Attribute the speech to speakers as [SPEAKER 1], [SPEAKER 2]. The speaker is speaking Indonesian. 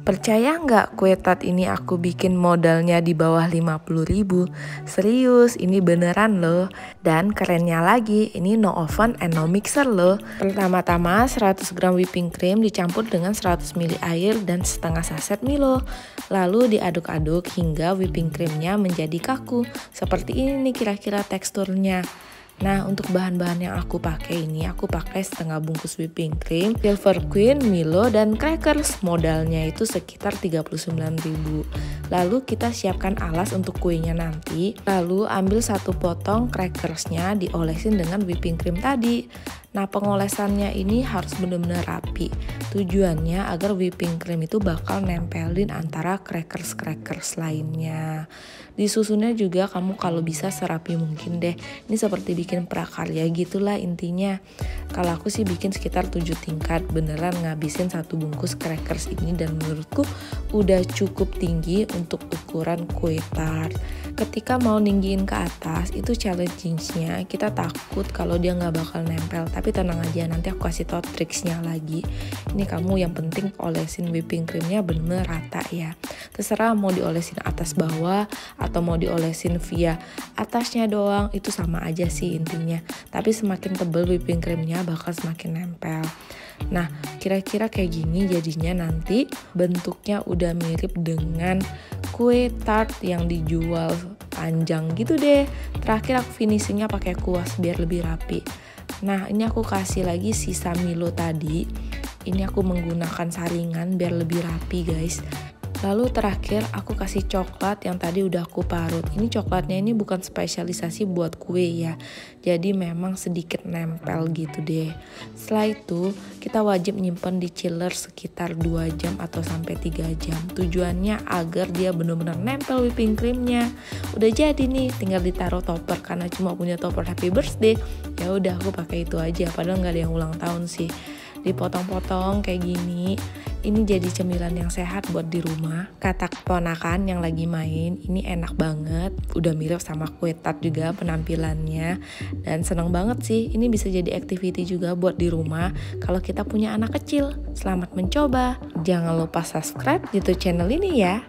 [SPEAKER 1] Percaya nggak kue tart ini aku bikin modalnya di bawah 50.000? Serius, ini beneran loh. Dan kerennya lagi, ini no oven and no mixer loh. Pertama-tama 100 gram whipping cream dicampur dengan 100 ml air dan setengah saset Milo. Lalu diaduk-aduk hingga whipping creamnya menjadi kaku. Seperti ini nih kira-kira teksturnya. Nah, untuk bahan-bahan yang aku pakai ini, aku pakai setengah bungkus whipping cream, Silver Queen, Milo, dan crackers. Modalnya itu sekitar 39.000. Lalu kita siapkan alas untuk kuenya nanti. Lalu ambil satu potong crackersnya, diolesin dengan whipping cream tadi. Nah, pengolesannya ini harus benar-benar rapi. Tujuannya agar whipping cream itu bakal nempelin antara crackers lainnya. Disusunnya juga kamu kalau bisa serapi mungkin deh. Ini seperti bikin prakarya gitulah intinya. Kalau aku sih bikin sekitar 7 tingkat, beneran ngabisin satu bungkus crackers ini dan menurutku udah cukup tinggi untuk ukuran kue tart. Ketika mau ninggiin ke atas itu challenge-nya kita takut kalau dia nggak bakal nempel, tapi tenang aja, nanti aku kasih tau triksnya lagi. Ini kamu yang penting olesin whipping creamnya bener-bener rata ya. Terserah mau diolesin atas bawah atau mau diolesin via atasnya doang, itu sama aja sih intinya. Tapi semakin tebal whipping creamnya bakal semakin nempel. Nah, kira-kira kayak gini jadinya nanti bentuknya udah mirip dengan kue tart yang dijual panjang gitu deh. Terakhir aku finishingnya pakai kuas biar lebih rapi. Nah, ini aku kasih lagi sisa Milo tadi. Ini aku menggunakan saringan biar lebih rapi guys. Lalu terakhir aku kasih coklat yang tadi udah aku parut. Ini coklatnya ini bukan spesialisasi buat kue ya. Jadi memang sedikit nempel gitu deh. Setelah itu kita wajib nyimpen di chiller sekitar 2 jam atau sampai 3 jam. Tujuannya agar dia benar-benar nempel whipping creamnya. Udah jadi nih, tinggal ditaruh topper karena cuma punya topper happy birthday. Ya udah aku pakai itu aja, padahal nggak ada yang ulang tahun sih. Dipotong-potong kayak gini. Ini jadi cemilan yang sehat buat di rumah. Kata keponakan yang lagi main, ini enak banget. Udah mirip sama kue tart juga penampilannya. Dan seneng banget sih, ini bisa jadi activity juga buat di rumah kalau kita punya anak kecil. Selamat mencoba. Jangan lupa subscribe YouTube channel ini ya.